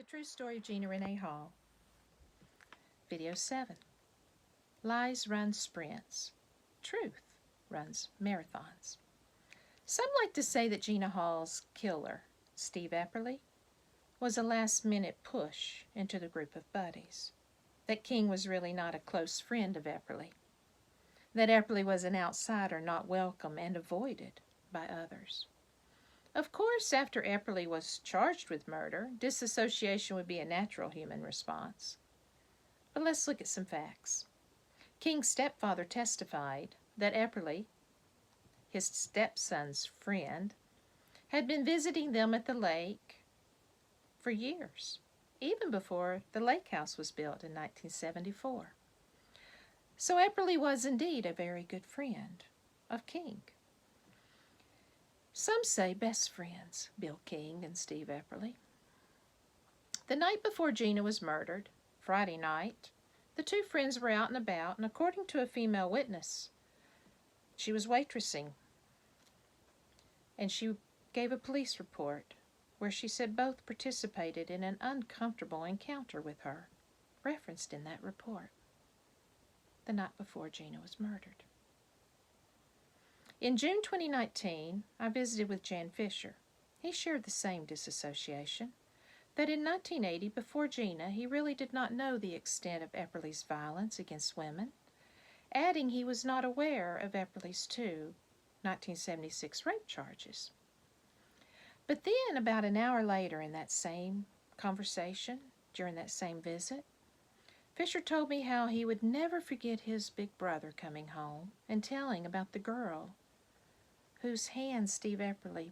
true story of Gina Renee Hall. Video 7. Lies run sprints. Truth runs marathons. Some like to say that Gina Hall's killer, Steve Epperly, was a last-minute push into the group of buddies. That King was really not a close friend of Epperly. That Epperly was an outsider not welcome and avoided by others. Of course, after Epperly was charged with murder, disassociation would be a natural human response. But let's look at some facts. King's stepfather testified that Epperly, his stepson's friend, had been visiting them at the lake for years, even before the lake house was built in 1974. So Epperly was indeed a very good friend of King. Some say best friends, Bill King and Steve Epperly. The night before Gina was murdered, Friday night, the two friends were out and about, and according to a female witness, she was waitressing, and she gave a police report where she said both participated in an uncomfortable encounter with her, referenced in that report, the night before Gina was murdered. In June 2019, I visited with Jan Fisher. He shared the same disassociation, that in 1980, before Gina, he really did not know the extent of Epperly's violence against women, adding he was not aware of Epperly's two 1976 rape charges. But then, about an hour later in that same conversation, during that same visit, Fisher told me how he would never forget his big brother coming home and telling about the girl whose hand Steve Epperly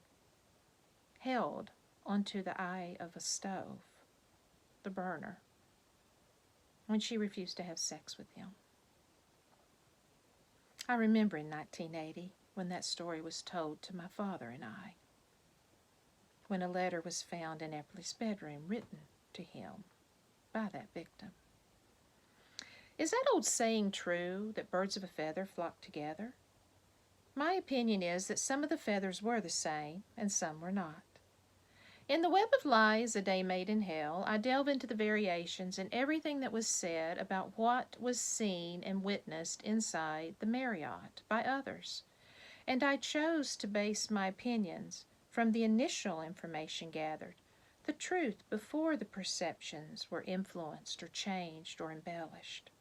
held onto the eye of a stove, the burner, when she refused to have sex with him. I remember in 1980 when that story was told to my father and I, when a letter was found in Epperly's bedroom written to him by that victim. Is that old saying true, that birds of a feather flock together? My opinion is that some of the feathers were the same and some were not. In The Web of Lies, A Day Made in Hell, I delve into the variations and everything that was said about what was seen and witnessed inside the Marriott by others. And I chose to base my opinions from the initial information gathered, the truth before the perceptions were influenced or changed or embellished.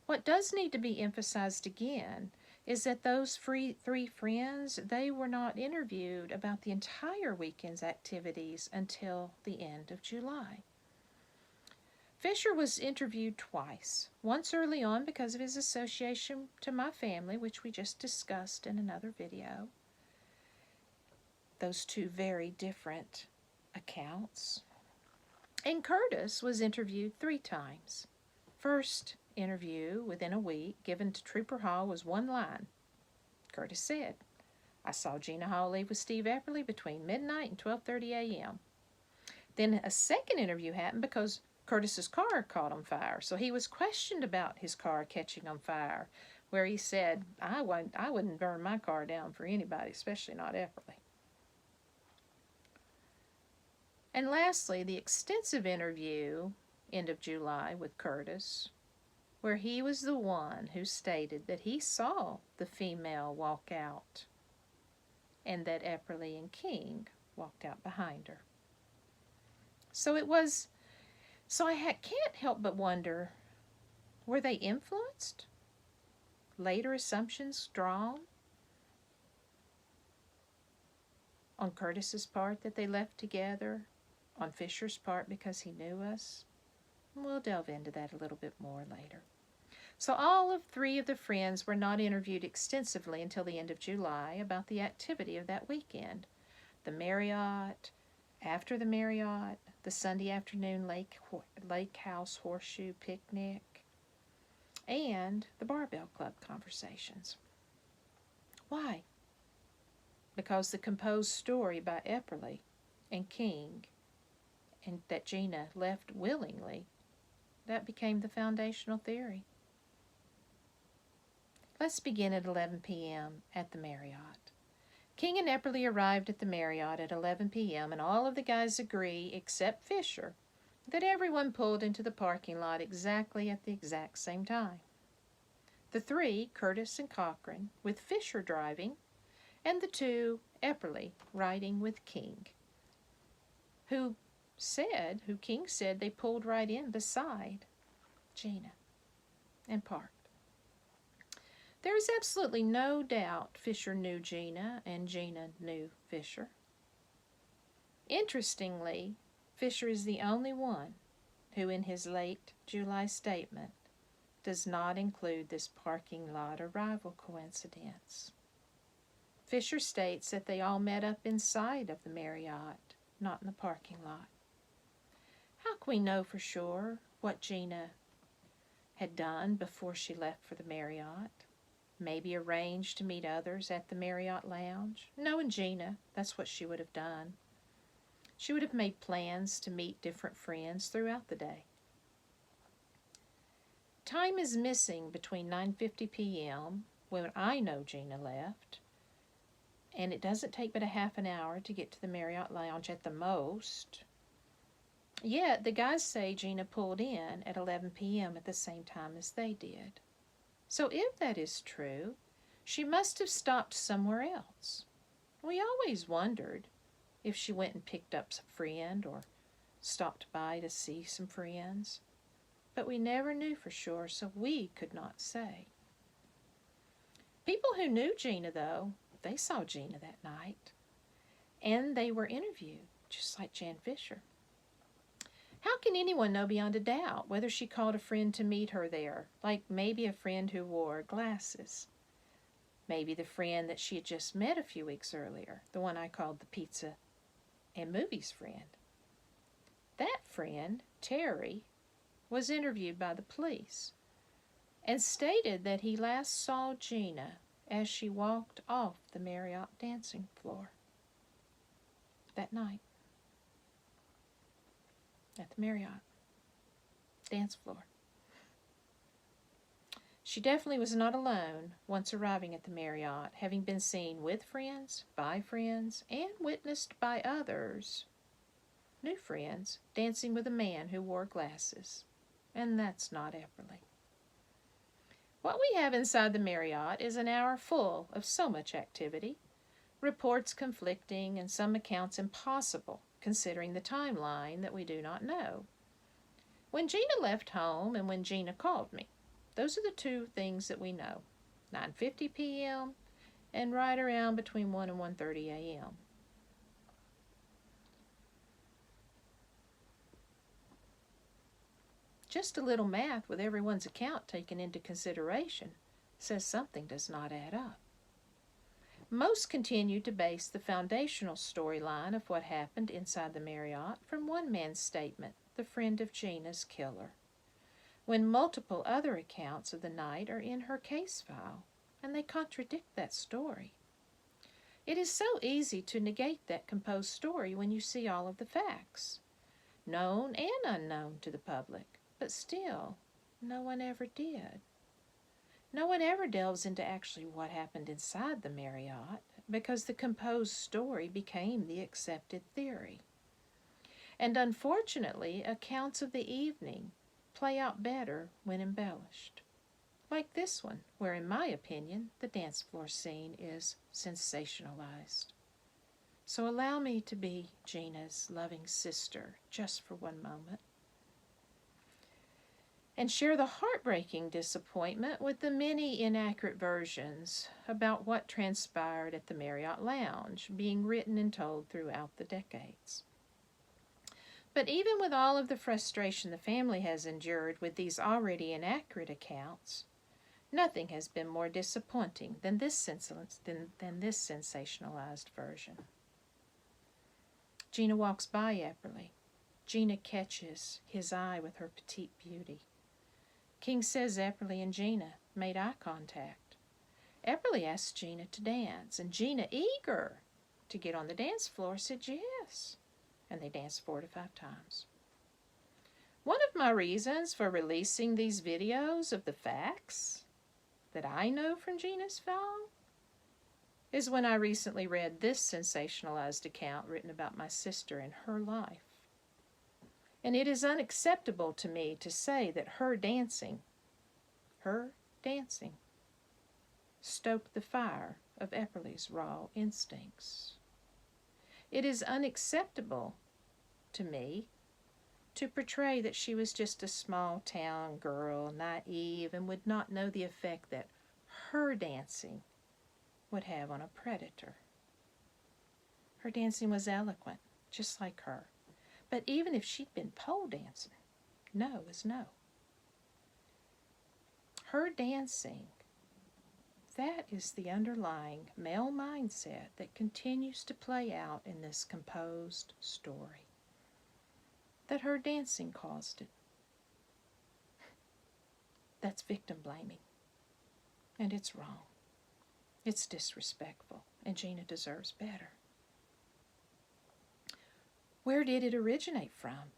What does need to be emphasized again is that those three friends, they were not interviewed about the entire weekend's activities until the end of July. Fisher was interviewed twice, once early on because of his association to my family, which we just discussed in another video. Those two very different accounts. And Curtis was interviewed 3 times. First interview within a week given to Trooper Hall was one line. Curtis said, "I saw Gina Hall leave with Steve Epperly between midnight and 12:30 a.m. Then a second interview happened because Curtis's car caught on fire, so he was questioned about his car catching on fire, where he said, I wouldn't burn my car down for anybody, especially not Epperly." And lastly, the extensive interview, end of July, with Curtis, where he was the one who stated that he saw the female walk out and that Epperly and King walked out behind her. So I can't help but wonder, were they influenced? Later assumptions drawn on Curtis's part that they left together, on Fisher's part because he knew us? We'll delve into that a little bit more later. So all of 3 of the friends were not interviewed extensively until the end of July about the activity of that weekend. The Marriott, after the Marriott, the Sunday afternoon lake house Horseshoe Picnic, and the Barbell Club conversations. Why? Because the composed story by Epperly and King, and that Gina left willingly, that became the foundational theory. Let's begin at 11 p.m. at the Marriott. King and Epperly arrived at the Marriott at 11 p.m., and all of the guys agree, except Fisher, that everyone pulled into the parking lot exactly at the exact same time. The three, Curtis and Cochran, with Fisher driving, and the two, Epperly, riding with King, who King said they pulled right in beside Gina and parked. There is absolutely no doubt Fisher knew Gina and Gina knew Fisher. Interestingly, Fisher is the only one who, in his late July statement, does not include this parking lot arrival coincidence. Fisher states that they all met up inside of the Marriott, not in the parking lot. How can we know for sure what Gina had done before she left for the Marriott? Maybe arranged to meet others at the Marriott lounge? Knowing Gina, that's what she would have done. She would have made plans to meet different friends throughout the day. Time is missing between 9:50 p.m., when I know Gina left, and it doesn't take but a half an hour to get to the Marriott lounge at the most. Yet, the guys say Gina pulled in at 11 p.m. at the same time as they did. So if that is true, she must have stopped somewhere else. We always wondered if she went and picked up some friend or stopped by to see some friends. But we never knew for sure, so we could not say. People who knew Gina, though, they saw Gina that night, and they were interviewed, just like Jan Fisher. How can anyone know beyond a doubt whether she called a friend to meet her there, like maybe a friend who wore glasses? Maybe the friend that she had just met a few weeks earlier, the one I called the pizza and movies friend. That friend, Terry, was interviewed by the police and stated that he last saw Gina as she walked off the Marriott dancing floor that night at the Marriott dance floor. She definitely was not alone once arriving at the Marriott, having been seen with friends, by friends, and witnessed by others, new friends, dancing with a man who wore glasses. And that's not Epperly. What we have inside the Marriott is an hour full of so much activity, reports conflicting and some accounts impossible, considering the timeline that we do not know. When Gina left home and when Gina called me, those are the two things that we know, 9:50 p.m. and right around between 1 and 1:30 a.m. Just a little math with everyone's account taken into consideration says something does not add up. Most continue to base the foundational storyline of what happened inside the Marriott from one man's statement, the friend of Gina's killer, when multiple other accounts of the night are in her case file, and they contradict that story. It is so easy to negate that composed story when you see all of the facts, known and unknown to the public, but still, no one ever did. No one ever delves into actually what happened inside the Marriott because the composed story became the accepted theory. And unfortunately, accounts of the evening play out better when embellished. Like this one, where in my opinion, the dance floor scene is sensationalized. So allow me to be Gina's loving sister just for one moment, and share the heartbreaking disappointment with the many inaccurate versions about what transpired at the Marriott Lounge being written and told throughout the decades. But even with all of the frustration the family has endured with these already inaccurate accounts, nothing has been more disappointing than this sensationalized version. Gina walks by Epperly. Gina catches his eye with her petite beauty. King says Epperly and Gina made eye contact. Epperly asked Gina to dance, and Gina, eager to get on the dance floor, said yes, and they danced 4 to 5 times. One of my reasons for releasing these videos of the facts that I know from Gina's file is when I recently read this sensationalized account written about my sister and her life. And it is unacceptable to me to say that her dancing, stoked the fire of Epperly's raw instincts. It is unacceptable to me to portray that she was just a small town girl, naive, and would not know the effect that her dancing would have on a predator. Her dancing was eloquent, just like her. But even if she'd been pole dancing, no is no. Her dancing, that is the underlying male mindset that continues to play out in this composed story. That her dancing caused it. That's victim blaming. And it's wrong. It's disrespectful, and Gina deserves better. Where did it originate from?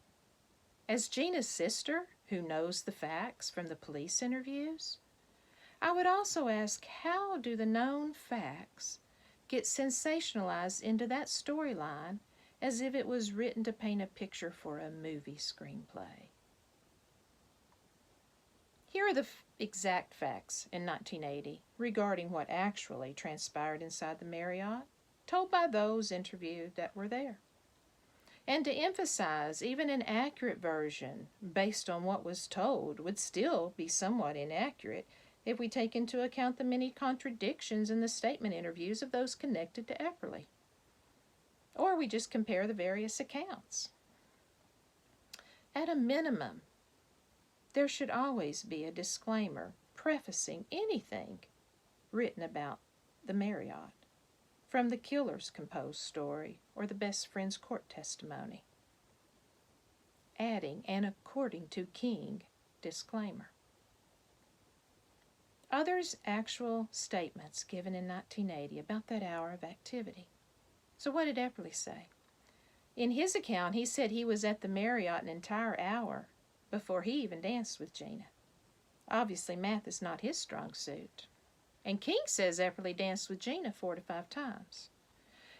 As Gina's sister, who knows the facts from the police interviews, I would also ask, how do the known facts get sensationalized into that storyline as if it was written to paint a picture for a movie screenplay? Here are the exact facts in 1980 regarding what actually transpired inside the Marriott, told by those interviewed that were there. And to emphasize, even an accurate version based on what was told would still be somewhat inaccurate if we take into account the many contradictions in the statement interviews of those connected to Epperly. Or we just compare the various accounts. At a minimum, there should always be a disclaimer prefacing anything written about the Marriott, from the killer's composed story or the best friend's court testimony, adding an according to King disclaimer. Others' actual statements given in 1980 about that hour of activity. So what did Epperly say? In his account, he said he was at the Marriott an entire hour before he even danced with Gina. Obviously, math is not his strong suit. And King says Epperly danced with Gina 4 to 5 times.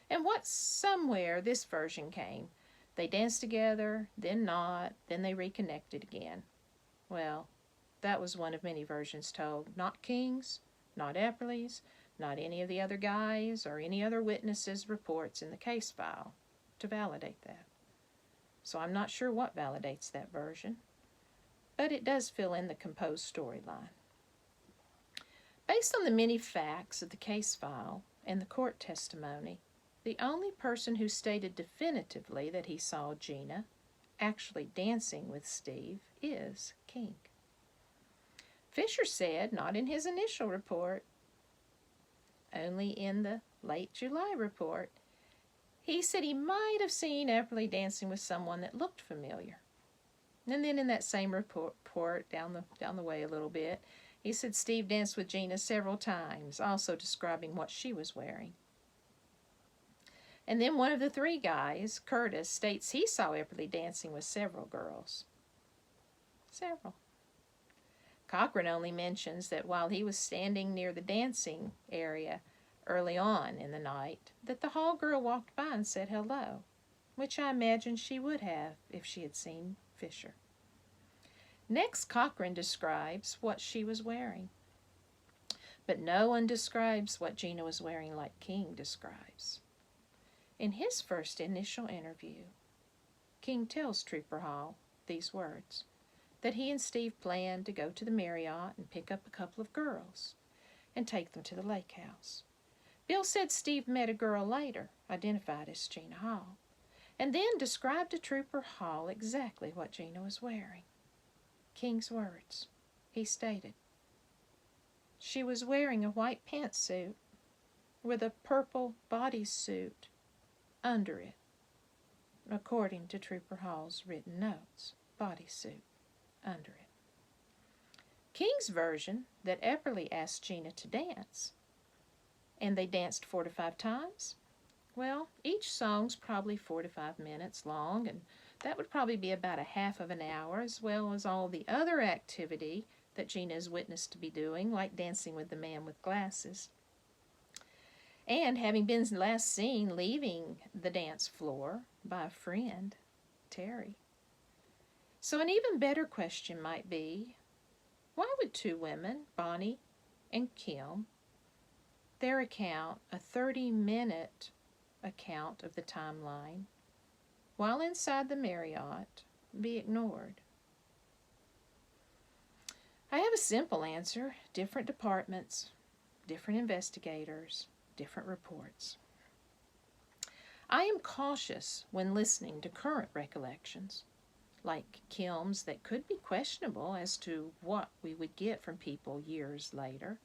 And what somewhere this version came. They danced together, then not, then they reconnected again. Well, that was one of many versions told. Not King's, not Epperly's, not any of the other guys or any other witnesses' reports in the case file to validate that. So I'm not sure what validates that version, but it does fill in the composed storyline. Based on the many facts of the case file and the court testimony, the only person who stated definitively that he saw Gina actually dancing with Steve is King. Fisher said, not in his initial report, only in the late July report, he said he might have seen Epperly dancing with someone that looked familiar. And then in that same report down the way a little bit, he said Steve danced with Gina several times, also describing what she was wearing. And then one of the 3 guys, Curtis, states he saw Epperly dancing with several girls. Several. Cochran only mentions that while he was standing near the dancing area early on in the night, that the Hall girl walked by and said hello, which I imagine she would have if she had seen Fisher. Next, Cochran describes what she was wearing. But no one describes what Gina was wearing like King describes. In his first initial interview, King tells Trooper Hall these words, that he and Steve planned to go to the Marriott and pick up a couple of girls and take them to the lake house. Bill said Steve met a girl later, identified as Gina Hall, and then described to Trooper Hall exactly what Gina was wearing. King's words. He stated, she was wearing a white pantsuit with a purple bodysuit under it, according to Trooper Hall's written notes. Bodysuit under it. King's version that Epperly asked Gina to dance, and they danced 4 to 5 times. Well, each song's probably 4 to 5 minutes long, and that would probably be about a half of an hour, as well as all the other activity that Gina is witnessed to be doing, like dancing with the man with glasses. And having been last seen leaving the dance floor by a friend, Terry. So an even better question might be, why would two women, Bonnie and Kim, their account, a 30-minute account of the timeline, while inside the Marriott, be ignored? I have a simple answer: different departments, different investigators, different reports. I am cautious when listening to current recollections, like Kim's, that could be questionable as to what we would get from people years later.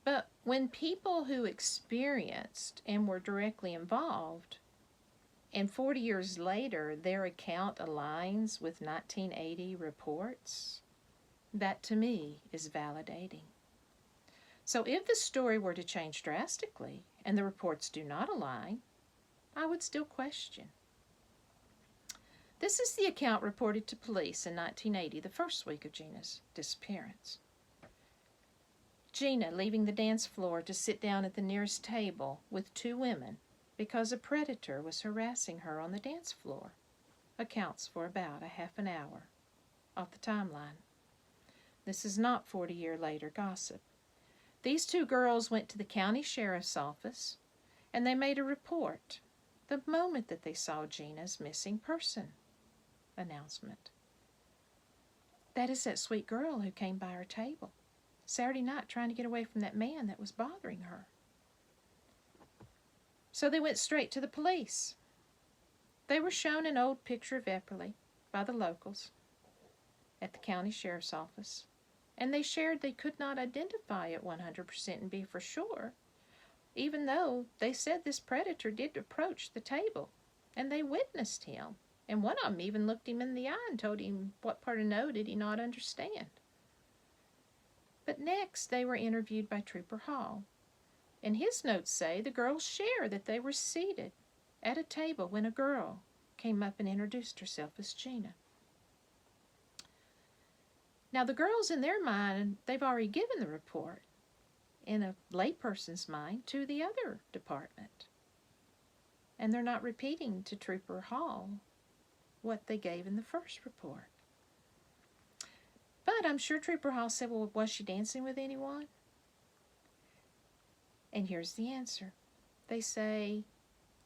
But when people who experienced and were directly involved, and 40 years later their account aligns with 1980 reports, that to me is validating. So if the story were to change drastically and the reports do not align, I would still question. This is the account reported to police in 1980, the first week of Gina's disappearance. Gina leaving the dance floor to sit down at the nearest table with two women because a predator was harassing her on the dance floor accounts for about a half an hour off the timeline. This is not 40-year later gossip. These two girls went to the county sheriff's office and they made a report the moment that they saw Gina's missing person announcement. That is that sweet girl who came by our table Saturday night trying to get away from that man that was bothering her. So they went straight to the police. They were shown an old picture of Epperly by the locals at the county sheriff's office, and they shared they could not identify it 100% and be for sure, even though they said this predator did approach the table, and they witnessed him, and one of them even looked him in the eye and told him what part of no did he not understand. But next they were interviewed by Trooper Hall, and his notes say the girls share that they were seated at a table when a girl came up and introduced herself as Gina. Now the girls, in their mind, they've already given the report in a layperson's mind to the other department, and they're not repeating to Trooper Hall what they gave in the first report. But I'm sure Trooper Hall said, well, was she dancing with anyone? And here's the answer. They say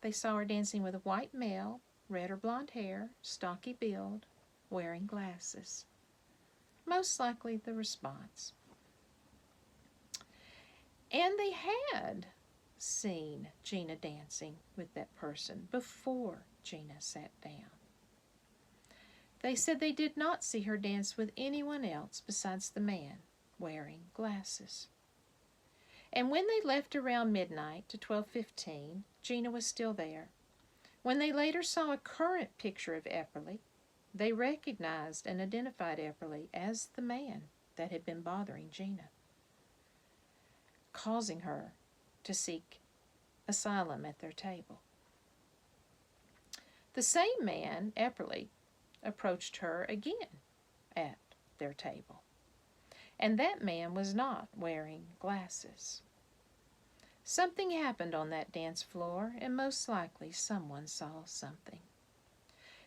they saw her dancing with a white male, red or blonde hair, stocky build, wearing glasses. Most likely the response. And they had seen Gina dancing with that person before Gina sat down. They said they did not see her dance with anyone else besides the man wearing glasses. And when they left around midnight to 12:15, Gina was still there. When they later saw a current picture of Epperly, they recognized and identified Epperly as the man that had been bothering Gina, causing her to seek asylum at their table. The same man, Epperly, approached her again at their table, and that man was not wearing glasses. Something happened on that dance floor, and most likely someone saw something.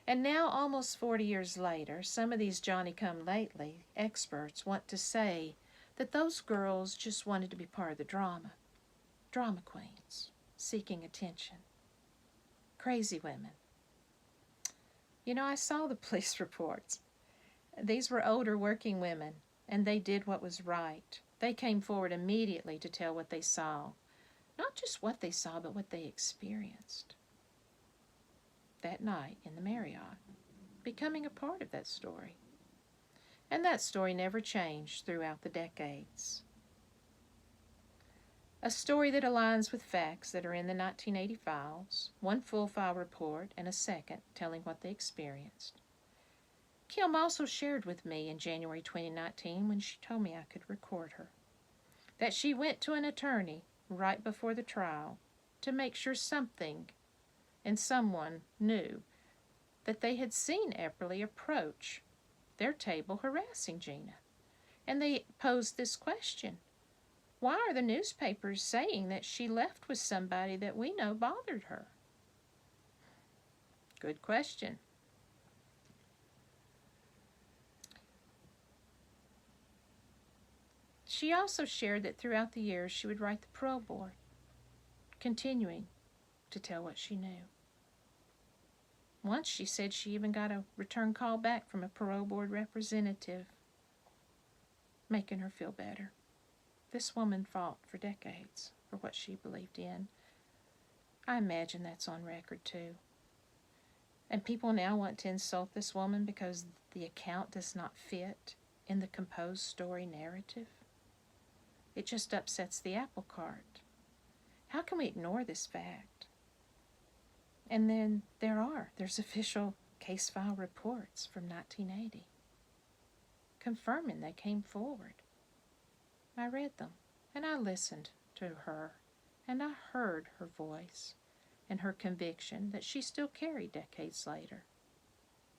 And now, almost 40 years later, some of these Johnny-come-lately experts want to say that those girls just wanted to be part of the drama. Drama queens, seeking attention. Crazy women. You know, I saw the police reports. These were older working women, and they did what was right. They came forward immediately to tell what they saw. Not just what they saw, but what they experienced that night in the Marriott, becoming a part of that story. And that story never changed throughout the decades. A story that aligns with facts that are in the 1980 files, one full file report and a second telling what they experienced. Kim also shared with me in January 2019 when she told me I could record her, that she went to an attorney right before the trial to make sure something and someone knew that they had seen Epperly approach their table harassing Gina. And they posed this question: why are the newspapers saying that she left with somebody that we know bothered her? Good question. She also shared that throughout the years she would write the parole board, continuing to tell what she knew. Once she said she even got a return call back from a parole board representative, making her feel better. This woman fought for decades for what she believed in. I imagine that's on record too. And people now want to insult this woman because the account does not fit in the composed story narrative. It just upsets the apple cart. How can we ignore this fact? And then there's official case file reports from 1980 confirming they came forward. I read them, and I listened to her, and I heard her voice and her conviction that she still carried decades later.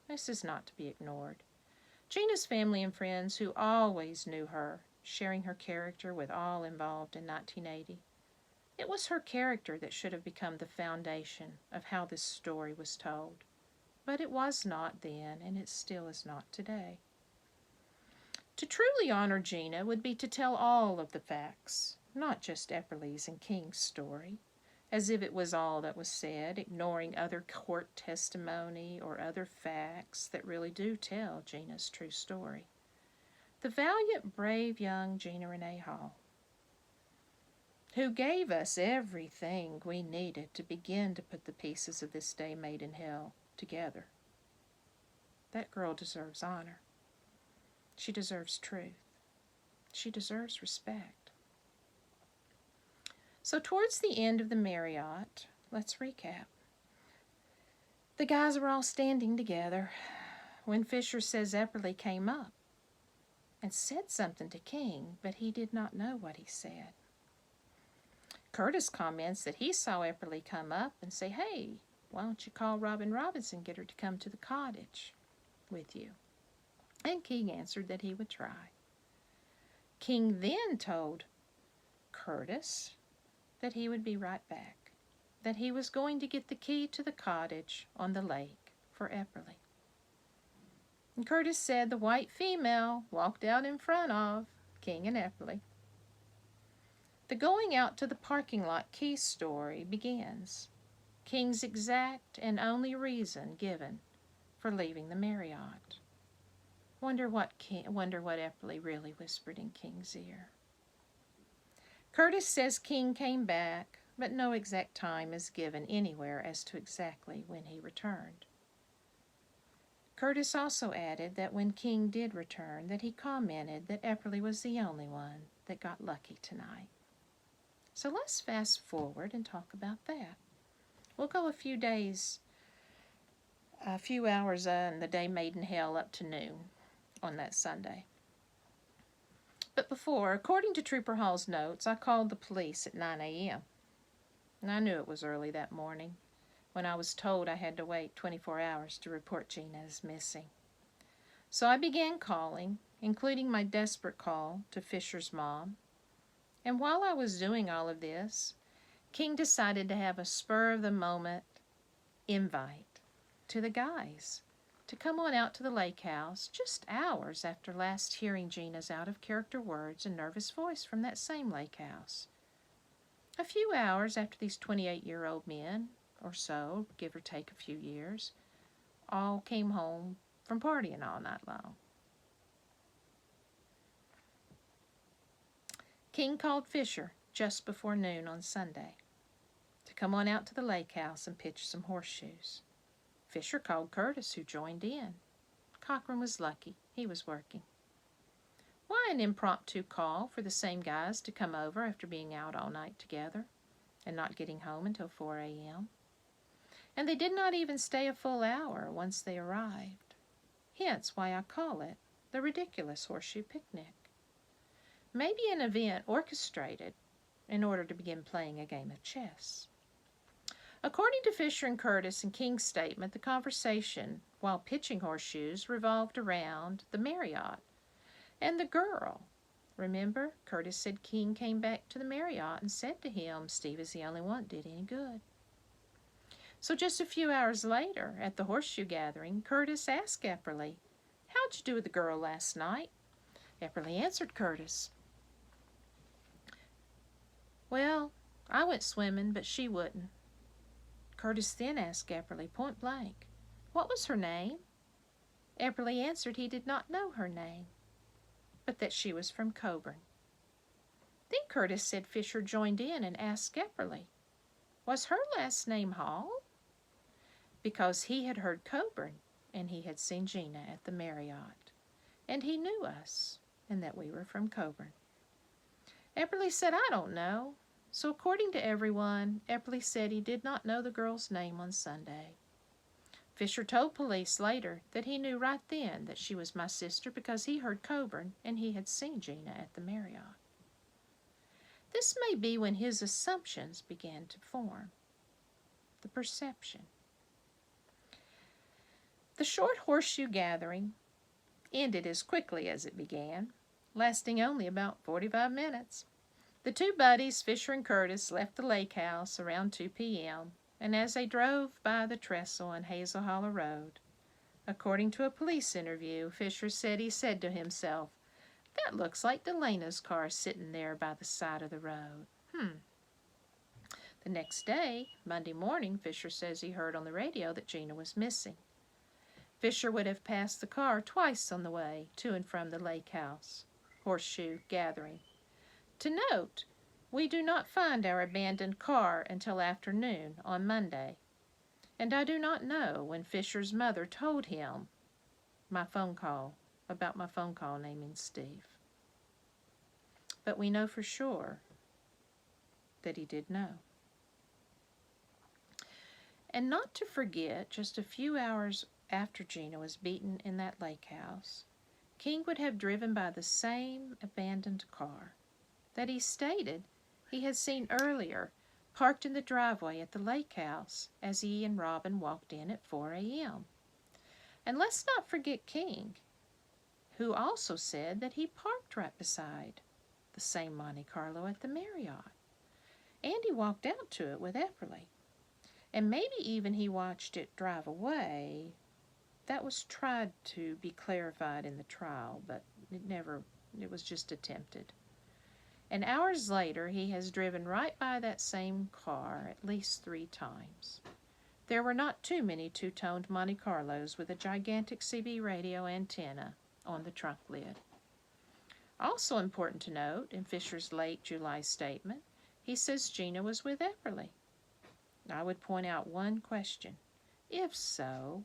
This is not to be ignored. Gina's family and friends, who always knew her, sharing her character with all involved in 1980, it was her character that should have become the foundation of how this story was told. But it was not then, and it still is not today. To truly honor Gina would be to tell all of the facts, not just Epperly's and King's story, as if it was all that was said, ignoring other court testimony or other facts that really do tell Gina's true story. The valiant, brave young Gina Renee Hall, who gave us everything we needed to begin to put the pieces of this day made in hell together. That girl deserves honor. She deserves truth. She deserves respect. So towards the end of the Marriott, let's recap. The guys were all standing together when Fisher says Epperly came up and said something to King, but he did not know what he said. Curtis comments that he saw Epperly come up and say, "Hey, why don't you call Robin Robinson, get her to come to the cottage with you?" And King answered that he would try. King then told Curtis that he would be right back, that he was going to get the key to the cottage on the lake for Epperly. And Curtis said the white female walked out in front of King and Epperly. The going out to the parking lot key story begins. King's exact and only reason given for leaving the Marriott. Wonder what Epperly really whispered in King's ear. Curtis says King came back, but no exact time is given anywhere as to exactly when he returned. Curtis also added that when King did return, that he commented that Epperly was the only one that got lucky tonight. So let's fast forward and talk about that. We'll go a few hours in the day made in hell up to noon on that Sunday. But before, according to Trooper Hall's notes, I called the police at 9 a.m. And I knew it was early that morning when I was told I had to wait 24 hours to report Gina as missing. So I began calling, including my desperate call to Fisher's mom. And while I was doing all of this, King decided to have a spur-of-the-moment invite to the guys to come on out to the lake house just hours after last hearing Gina's out-of-character words and nervous voice from that same lake house. A few hours after these 28-year-old men, or so, give or take a few years, all came home from partying all night long. King called Fisher just before noon on Sunday to come on out to the lake house and pitch some horseshoes. Fisher called Curtis, who joined in. Cochran was lucky. He was working. Why an impromptu call for the same guys to come over after being out all night together and not getting home until 4 a.m.? And they did not even stay a full hour once they arrived. Hence why I call it the ridiculous Horseshoe Picnic. Maybe an event orchestrated in order to begin playing a game of chess. According to Fisher and Curtis and King's statement, the conversation, while pitching horseshoes, revolved around the Marriott and the girl. Remember, Curtis said King came back to the Marriott and said to him, "Steve is the only one that did any good." So just a few hours later, at the horseshoe gathering, Curtis asked Epperly, "How'd you do with the girl last night?" Epperly answered Curtis, Well, I went swimming, but she wouldn't. Curtis then asked Epperly point blank, what was her name? Epperly answered he did not know her name, but that she was from Coburn. Then Curtis said Fisher joined in and asked Epperly, was her last name Hall? Because he had heard Coburn, and he had seen Gina at the Marriott, and he knew us, and that we were from Coburn. Epperly said, I don't know. So according to everyone, Epperly said he did not know the girl's name on Sunday. Fisher told police later that he knew right then that she was my sister because he heard Coburn and he had seen Gina at the Marriott. This may be when his assumptions began to form. The perception. The short horseshoe gathering ended as quickly as it began, lasting only about 45 minutes. The two buddies, Fisher and Curtis, left the lake house around 2 p.m., and as they drove by the trestle on Hazel Hollow Road, according to a police interview, Fisher said he said to himself, that looks like Delana's car sitting there by the side of the road. The next day, Monday morning, Fisher says he heard on the radio that Gina was missing. Fisher would have passed the car twice on the way to and from the lake house horseshoe gathering. To note, we do not find our abandoned car until afternoon on Monday, and I do not know when Fisher's mother told him about my phone call naming Steve. But we know for sure that he did know. And not to forget, just a few hours after Gina was beaten in that lake house, King would have driven by the same abandoned car that he stated he had seen earlier parked in the driveway at the lake house as he and Robin walked in at 4 a.m. And let's not forget King, who also said that he parked right beside the same Monte Carlo at the Marriott. And he walked out to it with Epperly. And maybe even he watched it drive away. That was tried to be clarified in the trial, but it was just attempted. And hours later, he has driven right by that same car at least 3 times. There were not too many two-toned Monte Carlos with a gigantic CB radio antenna on the trunk lid. Also important to note, in Fisher's late July statement, he says Gina was with Epperly. I would point out one question. If so,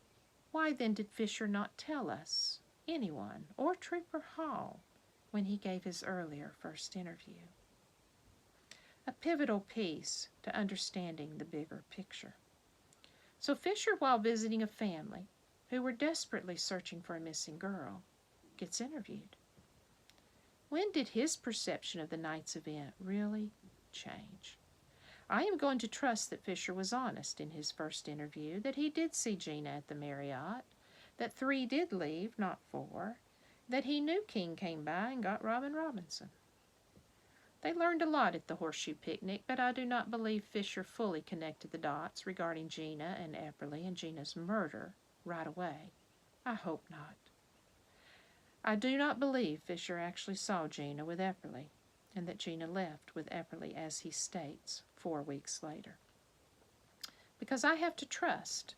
why then did Fisher not tell us, anyone, or Trooper Hall, when he gave his earlier first interview? A pivotal piece to understanding the bigger picture. So Fisher, while visiting a family who were desperately searching for a missing girl, gets interviewed. When did his perception of the night's event really change? I am going to trust that Fisher was honest in his first interview, that he did see Gina at the Marriott, that 3 did leave, not 4, that he knew King came by and got Robin Robinson. They learned a lot at the Horseshoe Picnic, but I do not believe Fisher fully connected the dots regarding Gina and Epperly and Gina's murder right away. I hope not. I do not believe Fisher actually saw Gina with Epperly, and that Gina left with Epperly, as he states, 4 weeks later. Because I have to trust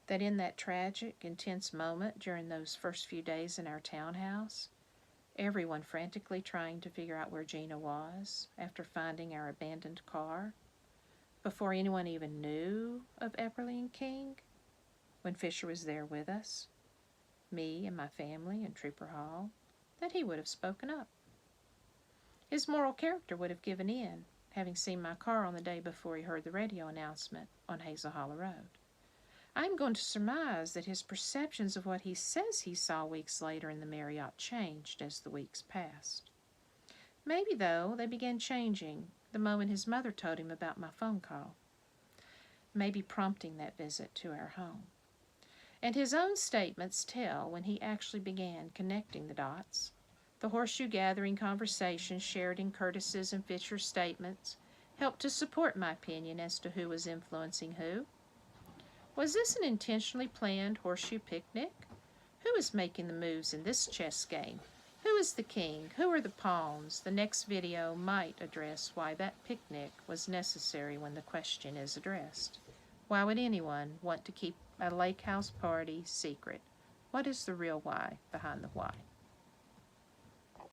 that in that tragic, intense moment during those first few days in our townhouse, everyone frantically trying to figure out where Gina was after finding our abandoned car, before anyone even knew of Epperly and King, when Fisher was there with us, me and my family and Trooper Hall, that he would have spoken up. His moral character would have given in, having seen my car on the day before he heard the radio announcement on Hazel Hollow Road. I'm going to surmise that his perceptions of what he says he saw weeks later in the Marriott changed as the weeks passed. Maybe, though, they began changing the moment his mother told him about my phone call, maybe prompting that visit to our home. And his own statements tell when he actually began connecting the dots. The horseshoe gathering conversation shared in Curtis's and Fisher's statements helped to support my opinion as to who was influencing who. Was this an intentionally planned horseshoe picnic? Who was making the moves in this chess game Who is the king? Who are the pawns? The next video might address why that picnic was necessary when the question is addressed. Why would anyone want to keep a lake house party secret? What is the real why behind the why?